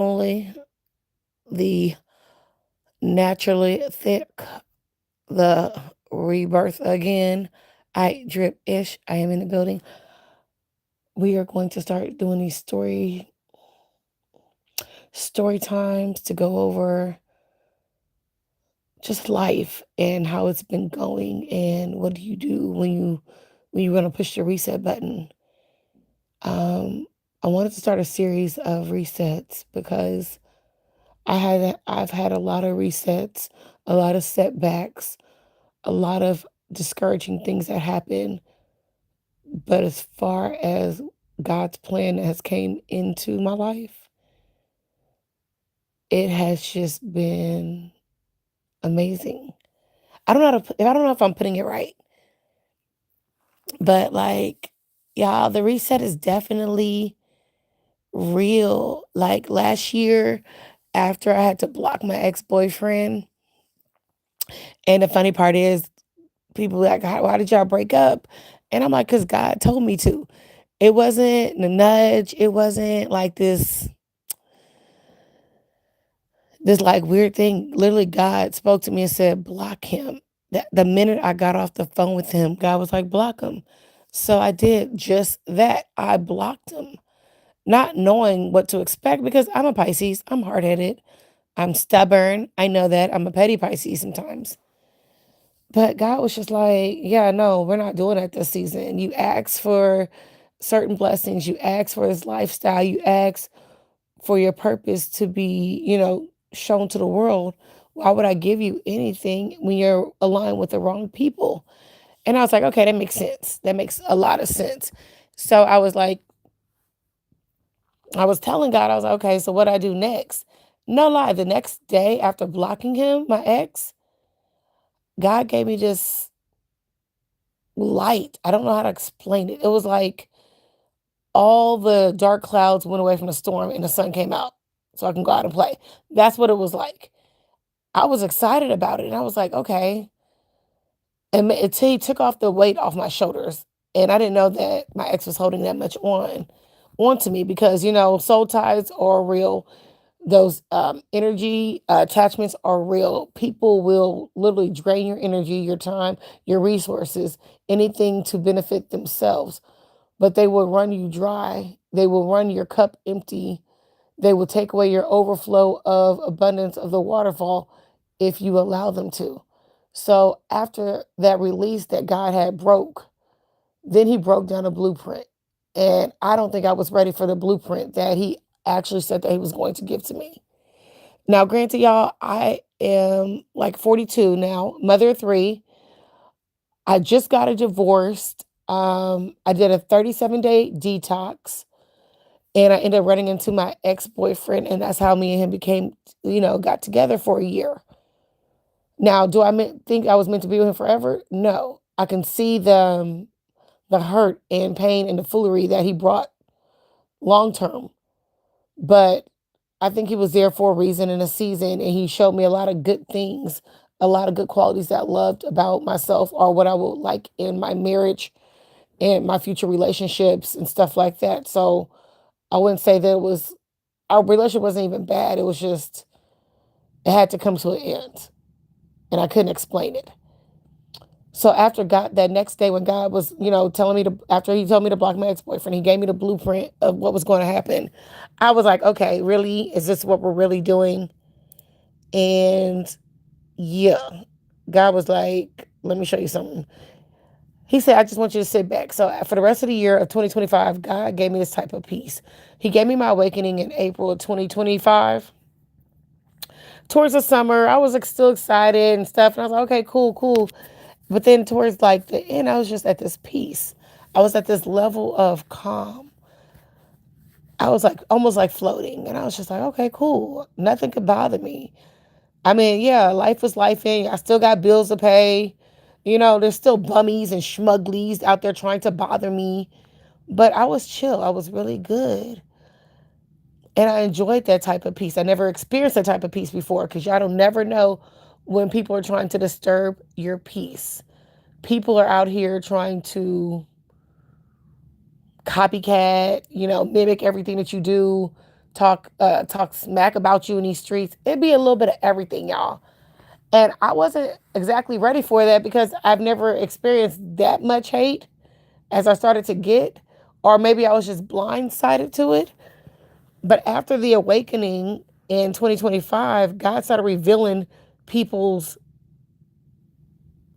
only the naturally thick, the rebirth again. IDripIsh. I am in the building. We are going to start doing these story times to go over just life and how it's been going and what do you do when you want to push the reset button. Um, I wanted to start a series of resets because I've had a lot of resets, a lot of setbacks, a lot of discouraging things that happen. But as far as God's plan has came into my life, it has just been amazing. I don't know if I'm putting it right, but like, y'all, the reset is definitely real. Like last year, after I had to block my ex-boyfriend, and the funny part is, people like, why did y'all break up? And I'm like, because God told me to. It wasn't a nudge. It wasn't like this like weird thing. Literally, God spoke to me and said, block him. That the minute I got off the phone with him, God was like, block him. So I did just that. I blocked him, not knowing what to expect because I'm a Pisces. I'm hard headed. I'm stubborn. I know that. I'm a petty Pisces sometimes. But God was just like, yeah, no, we're not doing that this season. You ask for certain blessings, you ask for his lifestyle, you ask for your purpose to be, shown to the world. Why would I give you anything when you're aligned with the wrong people? And I was like, okay, that makes sense. That makes a lot of sense. So I was like, I was telling God, I was like, okay, so what do I do next? No lie, the next day after blocking him, my ex, God gave me this light. I don't know how to explain it. It was like all the dark clouds went away from the storm and the sun came out so I can go out and play. That's what it was like. I was excited about it. And I was like, okay. And he took off the weight off my shoulders. And I didn't know that my ex was holding that much onto me because, soul ties are real. Those energy attachments are real. People will literally drain your energy, your time, your resources, anything to benefit themselves, but they will run you dry. They will run your cup empty. They will take away your overflow of abundance of the waterfall if you allow them to. So after that release that God had broke, then he broke down a blueprint. And I don't think I was ready for the blueprint that he actually said that he was going to give to me. Now, granted, y'all, I am like 42 now, mother of three. I just got a divorce. I did a 37-day detox and I ended up running into my ex-boyfriend, and that's how me and him became, got together for a year. Now, do think I was meant to be with him forever? No. I can see the hurt and pain and the foolery that he brought long term. But I think he was there for a reason and a season, and he showed me a lot of good things, a lot of good qualities that I loved about myself or what I would like in my marriage and my future relationships and stuff like that. So I wouldn't say that our relationship wasn't even bad. It was just, it had to come to an end and I couldn't explain it. So after God, that next day when God was, telling me after he told me to block my ex-boyfriend, he gave me the blueprint of what was going to happen. I was like, okay, really? Is this what we're really doing? And yeah, God was like, let me show you something. He said, I just want you to sit back. So for the rest of the year of 2025, God gave me this type of peace. He gave me my awakening in April of 2025. Towards the summer, I was like, still excited and stuff. And I was like, okay, cool, cool. But then towards like the end, I was just at this peace. I was at this level of calm. I was like almost like floating. And I was just like, okay, cool. Nothing could bother me. I mean, yeah, life was life in. I still got bills to pay. There's still bummies and schmugglies out there trying to bother me. But I was chill. I was really good. And I enjoyed that type of peace. I never experienced that type of peace before because y'all don't never know when people are trying to disturb your peace. People are out here trying to copycat, mimic everything that you do, talk smack about you in these streets. It'd be a little bit of everything, y'all. And I wasn't exactly ready for that because I've never experienced that much hate as I started to get, or maybe I was just blindsided to it. But after the awakening in 2025, God started revealing people's,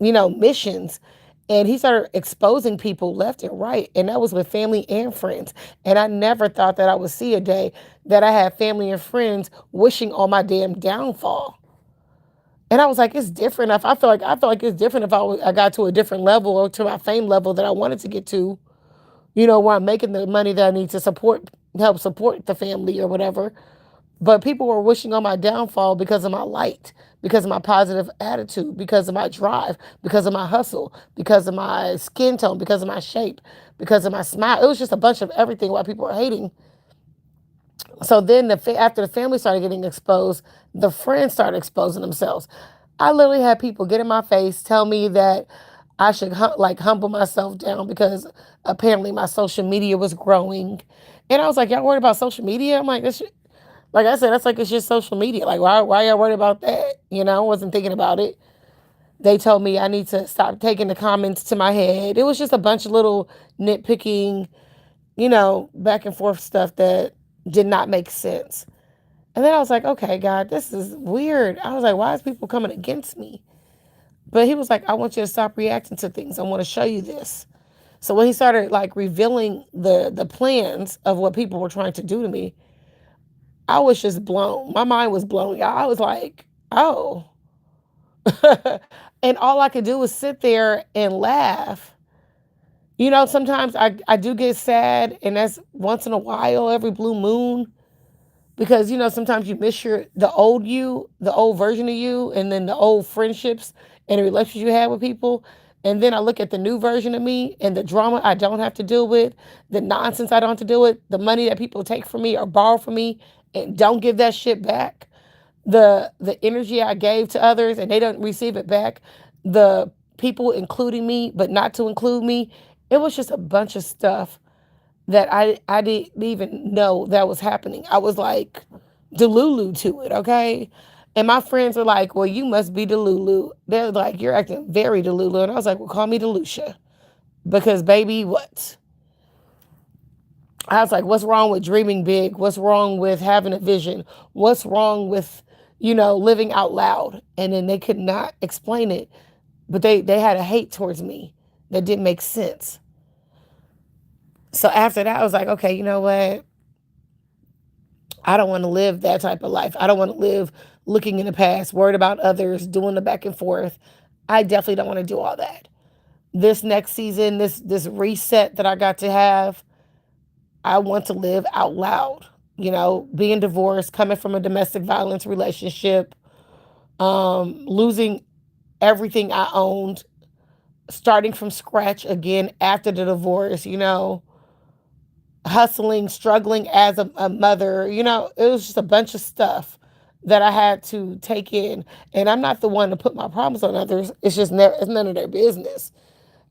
missions. And he started exposing people left and right. And that was with family and friends. And I never thought that I would see a day that I had family and friends wishing on my damn downfall. And I was like, it's different. I feel like it's different if I got to a different level or to my fame level that I wanted to get to, where I'm making the money that I need to help support the family or whatever. But people were wishing on my downfall because of my light, because of my positive attitude, because of my drive, because of my hustle, because of my skin tone, because of my shape, because of my smile. It was just a bunch of everything why people were hating. So then after the family started getting exposed, the friends started exposing themselves. I literally had people get in my face, tell me that I should humble myself down because apparently my social media was growing. And I was like, y'all worried about social media? I'm like, like I said, that's like it's just social media. Like why y'all worried about that? I wasn't thinking about it. They told me I need to stop taking the comments to my head. It was just a bunch of little nitpicking, back and forth stuff that did not make sense. And then I was like, okay, God, this is weird. I was like, why is people coming against me? But he was like, I want you to stop reacting to things. I want to show you this. So when he started like revealing the plans of what people were trying to do to me, I was just blown. My mind was blown. I was like, oh. And all I could do was sit there and laugh. Sometimes I do get sad, and that's once in a while, every blue moon. Because sometimes you miss the old version of you, and then the old friendships and the relationships you had with people. And then I look at the new version of me and the drama I don't have to deal with, the nonsense I don't have to deal with, the money that people take from me or borrow from me and don't give that shit back, the energy I gave to others and they don't receive it back, the people including me but not to include me. It was just a bunch of stuff that I didn't even know that was happening. I was like delulu to it, okay? And my friends were like, well, you must be delulu. They're like, you're acting very delulu. And I was like, well, call me Delucia. Because baby, what? I was like, what's wrong with dreaming big? What's wrong with having a vision? What's wrong with, living out loud? And then they could not explain it. But they had a hate towards me that didn't make sense. So after that, I was like, okay, you know what? I don't want to live that type of life. I don't want to live looking in the past, worried about others, doing the back and forth. I definitely don't want to do all that. This next season, this reset that I got to have, I want to live out loud. Being divorced, coming from a domestic violence relationship, losing everything I owned, starting from scratch again after the divorce, hustling, struggling as a mother. It was just a bunch of stuff that I had to take in. And I'm not the one to put my problems on others. It's none of their business.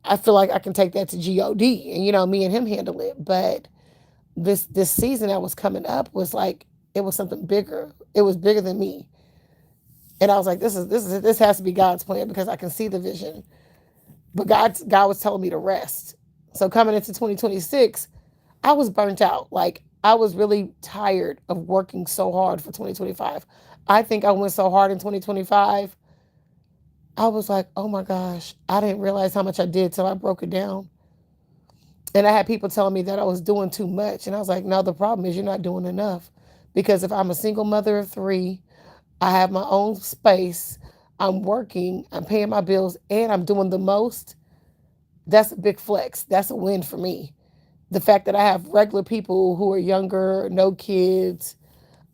I feel like I can take that to God, and me and him handle it. But this season that was coming up was like it was something bigger. It was bigger than me. And I was like, this has to be God's plan because I can see the vision. But God was telling me to rest. So coming into 2026, I was burnt out. Like I was really tired of working so hard for 2025. I think I went so hard in 2025. I was like, oh my gosh, I didn't realize how much I did till I broke it down. And I had people telling me that I was doing too much. And I was like, no, the problem is you're not doing enough. Because if I'm a single mother of 3, I have my own space, I'm working, I'm paying my bills, and I'm doing the most, that's a big flex. That's a win for me. The fact that I have regular people who are younger, no kids,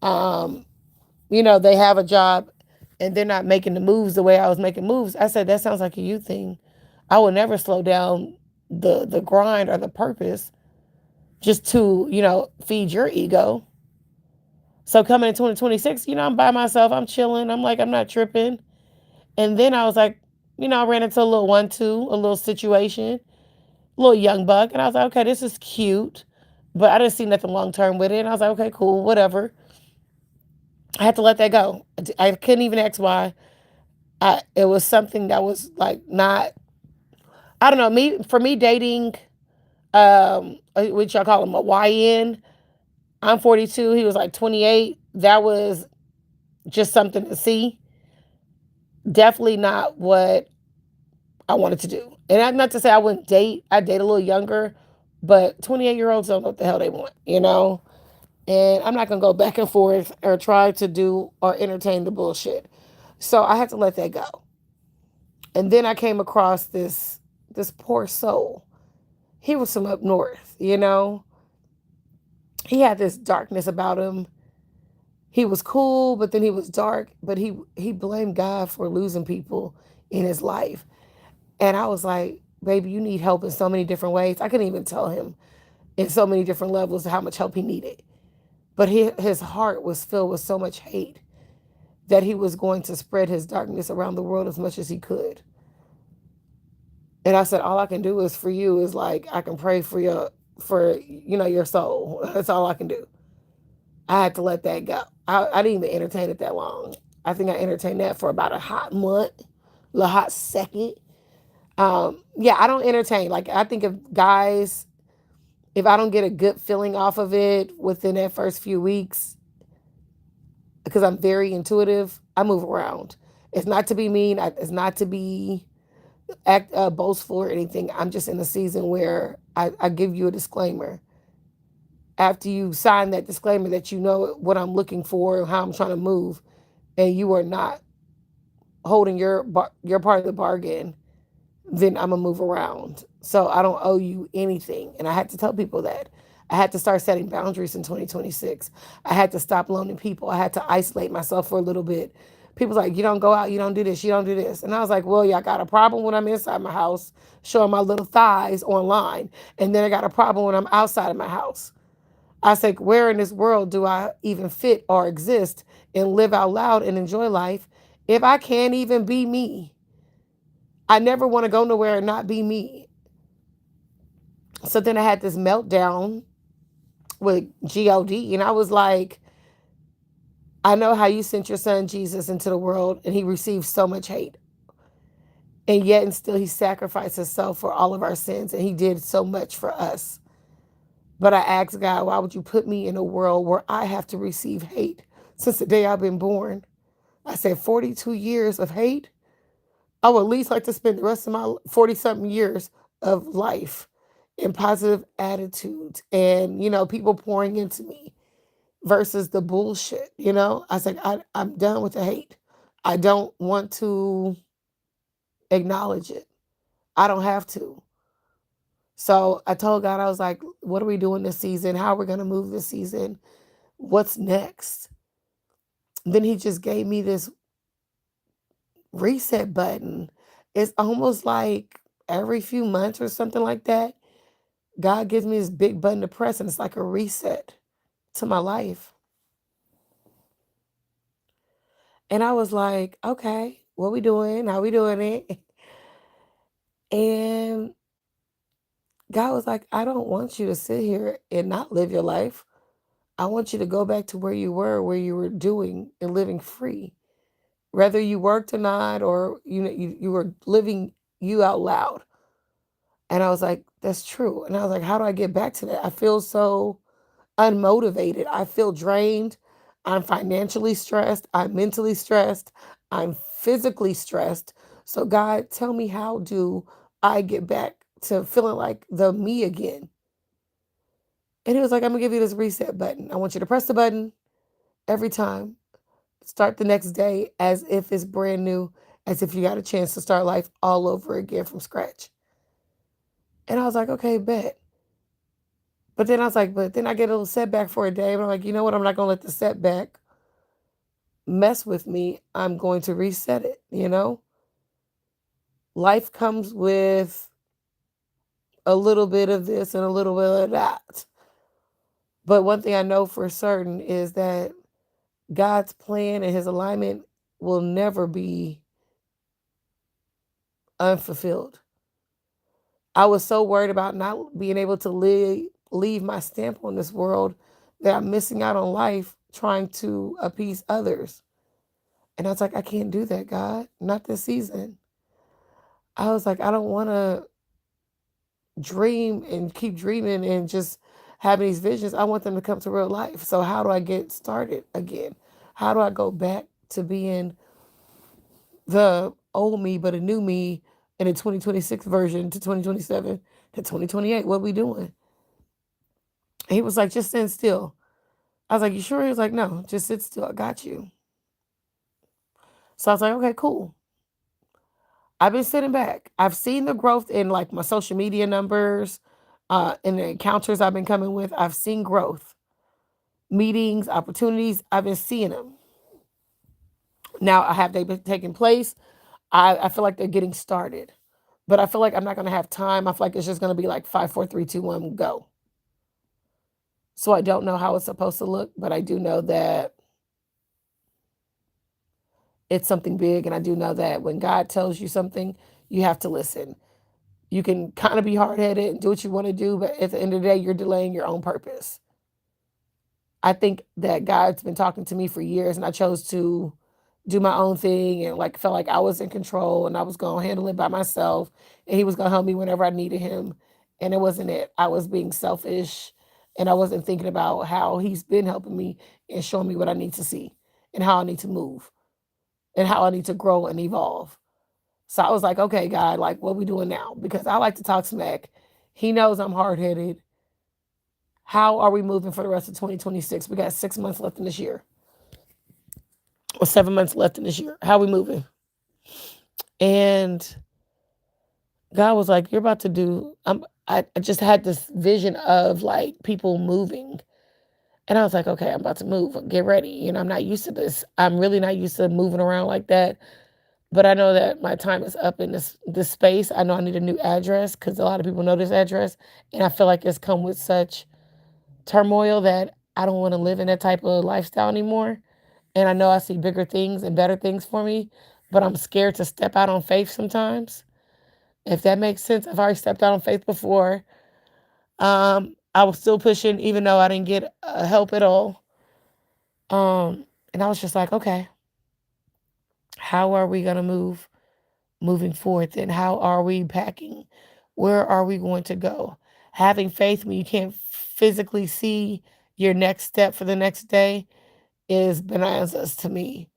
they have a job and they're not making the moves the way I was making moves. I said, that sounds like a you thing. I will never slow down the grind or the purpose just to, feed your ego. So coming in 2026, I'm by myself, I'm chilling. I'm like, I'm not tripping. And then I was like, I ran into a little 1-2, a little situation, a little young buck. And I was like, okay, this is cute. But I didn't see nothing long term with it. And I was like, okay, cool, whatever. I had to let that go. I couldn't even ask why. It was something that was like not, I don't know, for me dating, what y'all call him, a YN. I'm 42. He was like 28. That was just something to see. Definitely not what I wanted to do. And not to say I wouldn't date. I date a little younger, but 28-year-olds don't know what the hell they want, you know? And I'm not going to go back and forth or try to do or entertain the bullshit. So I had to let that go. And then I came across this poor soul. He was from up north, you know? He had this darkness about him. He was cool, but then he was dark, but he blamed God for losing people in his life. And I was like, baby, you need help in so many different ways. I couldn't even tell him in so many different levels how much help he needed. But his heart was filled with so much hate that he was going to spread his darkness around the world as much as he could. And I said, all I can do is for you is like, I can pray for your soul. That's all I can do. I had to let that go. I didn't even entertain it that long. I think I entertained that for about a hot month, a hot second. Yeah, I don't entertain. Like, I think of guys, if I don't get a good feeling off of it within that first few weeks, because I'm very intuitive, I move around. It's not to be mean. It's not to be boastful or anything. I'm just in a season where I give you a disclaimer. After you sign that disclaimer that you know what I'm looking for and how I'm trying to move, and you are not holding your part of the bargain, then I'm gonna move around. So I don't owe you anything. And I had to tell people that. I had to start setting boundaries in 2026. I had to stop loaning people. I had to isolate myself for a little bit. People's like, you don't go out, you don't do this, you don't do this. And I was like, well, yeah, I got a problem when I'm inside my house showing my little thighs online. And then I got a problem when I'm outside of my house. I said, where in this world do I even fit or exist and live out loud and enjoy life if I can't even be me? I never want to go nowhere and not be me. So then I had this meltdown with God, and I was like, I know how you sent your son Jesus into the world and he received so much hate. And yet and still he sacrificed himself for all of our sins and he did so much for us. But I asked God, why would you put me in a world where I have to receive hate since the day I've been born? I said 42 years of hate. I would at least like to spend the rest of my 40 something years of life in positive attitudes and, people pouring into me versus the bullshit, I was like, I'm done with the hate. I don't want to acknowledge it. I don't have to. So I told God, I was like, what are we doing this season? How are we going to move this season? What's next? Then he just gave me this reset button. It's almost like every few months or something like that, God gives me this big button to press, and it's like a reset to my life. And I was like, okay, what we doing? How we doing it? And God was like, I don't want you to sit here and not live your life. I want you to go back to where you were doing and living free. Whether you worked or not, or you were living you out loud. And I was like, that's true. And I was like, how do I get back to that? I feel so unmotivated. I feel drained. I'm financially stressed. I'm mentally stressed. I'm physically stressed. So, God, tell me, how do I get back to feeling like the me again? And he was like, I'm going to give you this reset button. I want you to press the button every time. Start the next day as if it's brand new, as if you got a chance to start life all over again from scratch. And I was like, okay, bet. But then I was like, but then I get a little setback for a day. But I'm like, you know what? I'm not going to let the setback mess with me. I'm going to reset it. Life comes with a little bit of this and a little bit of that. But one thing I know for certain is that God's plan and his alignment will never be unfulfilled. I was so worried about not being able to leave my stamp on this world that I'm missing out on life trying to appease others. And I was like, I can't do that, God. Not this season. I was like, I don't want to dream and keep dreaming and just having these visions. I want them to come to real life. So how do I get started again? How do I go back to being the old me, but a new me in a 2026 version to 2027 to 2028? What we doing? And he was like, just stand still. I was like, you sure? He was like, no, just sit still. I got you. So I was like, okay, cool. I've been sitting back. I've seen the growth in like my social media numbers, in the encounters I've been coming with. I've seen growth, meetings, opportunities. I've been seeing them. Now, have they been taking place? I feel like they're getting started, but I feel like I'm not going to have time. I feel like it's just going to be like 5, 4, 3, 2, 1, go. So I don't know how it's supposed to look, but I do know that it's something big. And I do know that when God tells you something, you have to listen. You can kind of be hard headed and do what you want to do, but at the end of the day, you're delaying your own purpose. I think that God's been talking to me for years, and I chose to do my own thing and like felt like I was in control and I was going to handle it by myself, and He was going to help me whenever I needed Him. And it wasn't it. I was being selfish, and I wasn't thinking about how He's been helping me and showing me what I need to see and how I need to move and how I need to grow and evolve. So I was like, okay, God, like, what we doing now? Because I like to talk smack. He knows I'm hard headed. How are we moving for the rest of 2026? We got 6 months left in this year, or 7 months left in this year. How are we moving? And God was like, you're about to do, I just had this vision of like people moving. And I was like, okay, I'm about to move. Get ready. I'm not used to this. I'm really not used to moving around like that. But I know that my time is up in this space. I know I need a new address because a lot of people know this address. And I feel like it's come with such turmoil that I don't want to live in that type of lifestyle anymore. And I know I see bigger things and better things for me, but I'm scared to step out on faith sometimes. If that makes sense, I've already stepped out on faith before. I was still pushing, even though I didn't get help at all. And I was just like, okay, how are we gonna moving forward? Then how are we packing? Where are we going to go? Having faith when you can't physically see your next step for the next day is bananas to me.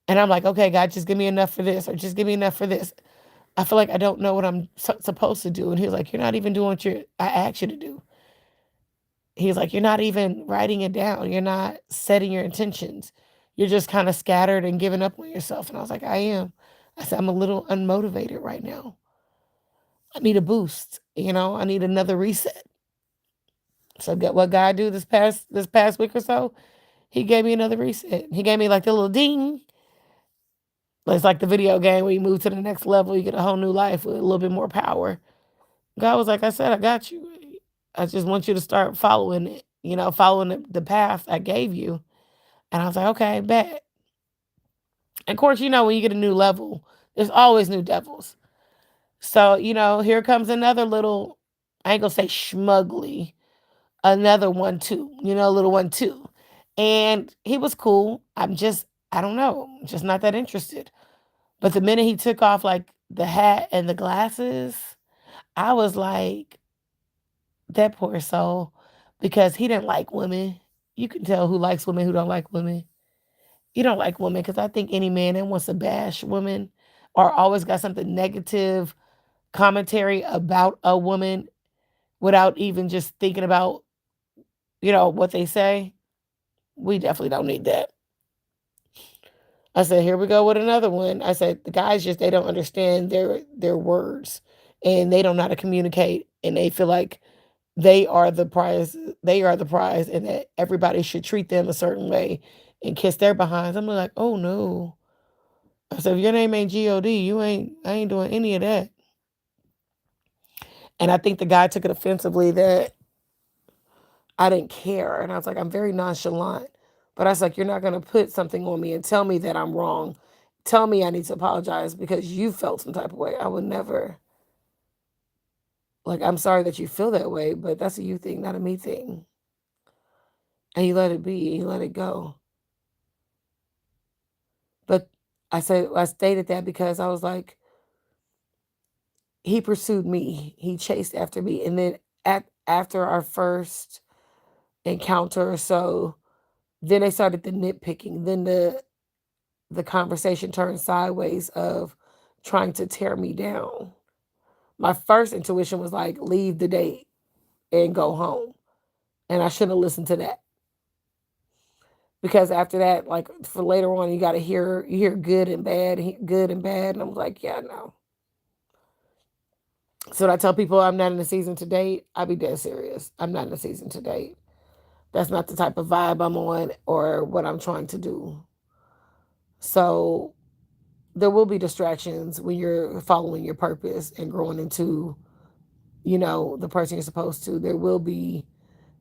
And I'm like, okay, God, just give me enough for this, or just give me enough for this. I feel like I don't know what I'm supposed to do. And he was like, you're not even doing what I asked you to do. He's like, you're not even writing it down. You're not setting your intentions. You're just kind of scattered and giving up on yourself. And I was like, I am. I said, I'm a little unmotivated right now. I need a boost. I need another reset. So get what God do this past week or so. He gave me another reset. He gave me like the little ding. It's like the video game where you move to the next level, you get a whole new life with a little bit more power. God was like, I said, I got you. I just want you to start following it, following the path I gave you. And I was like, okay, bet. And of course, when you get a new level, there's always new devils. So, here comes another little, I ain't gonna say schmugly, another one too, a little one too. And he was cool. I don't know, just not that interested. But the minute he took off like the hat and the glasses, I was like, that poor soul, because he didn't like women. You can tell who likes women, who don't like women. You don't like women because I think any man that wants to bash women or always got something negative commentary about a woman without even just thinking about, what they say, we definitely don't need that. I said, here we go with another one. I said, the guys they don't understand their words, and they don't know how to communicate, and they feel like they are the prize, and that everybody should treat them a certain way and kiss their behinds. I'm like, oh no. I said, if your name ain't God, I ain't doing any of that. And I think the guy took it offensively that I didn't care. And I was like, I'm very nonchalant. But I was like, you're not going to put something on me and tell me that I'm wrong. Tell me I need to apologize because you felt some type of way. I would never Like, I'm sorry that you feel that way, but that's a you thing, not a me thing. And you let it be, and you let it go. But I stated that because I was like, he pursued me. He chased after me. And then after our first encounter or so, then they started the nitpicking. Then the conversation turned sideways of trying to tear me down. My first intuition was like, leave the date and go home. And I shouldn't have listened to that. Because after that, like for later on, you got to hear good and bad, good and bad. And I'm like, yeah, no. So when I tell people I'm not in the season to date, I be dead serious. I'm not in the season to date. That's not the type of vibe I'm on or what I'm trying to do. So there will be distractions when you're following your purpose and growing into, the person you're supposed to. There will be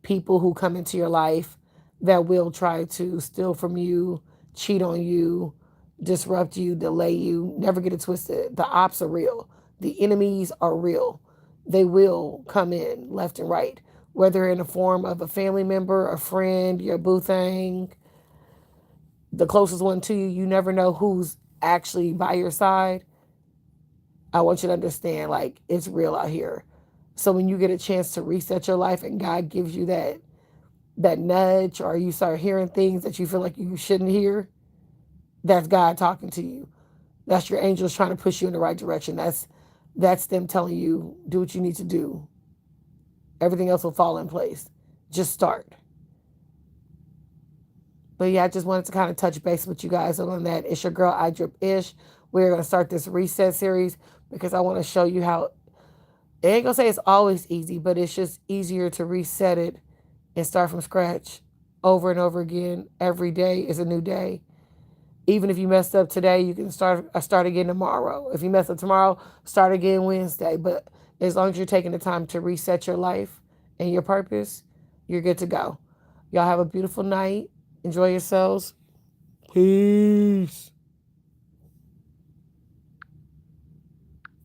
people who come into your life that will try to steal from you, cheat on you, disrupt you, delay you. Never get it twisted. The ops are real. The enemies are real. They will come in left and right, whether in the form of a family member, a friend, your boo thing, the closest one to you. You never know who's actually by your side. I want you to understand, like, it's real out here. So when you get a chance to reset your life and God gives you that nudge, or you start hearing things that you feel like you shouldn't hear, that's God talking to you. That's your angels trying to push you in the right direction. That's them telling you, do what you need to do. Everything else will fall in place. Just start. But yeah, I just wanted to kind of touch base with you guys on that. It's your girl IDripIsh. We're gonna start this reset series because I want to show you how it ain't gonna say it's always easy, but it's just easier to reset it and start from scratch over and over again. Every day is a new day. Even if you messed up today, you can start again tomorrow. If you mess up tomorrow, start again Wednesday. But as long as you're taking the time to reset your life and your purpose, you're good to go. Y'all have a beautiful night. Enjoy yourselves. Peace.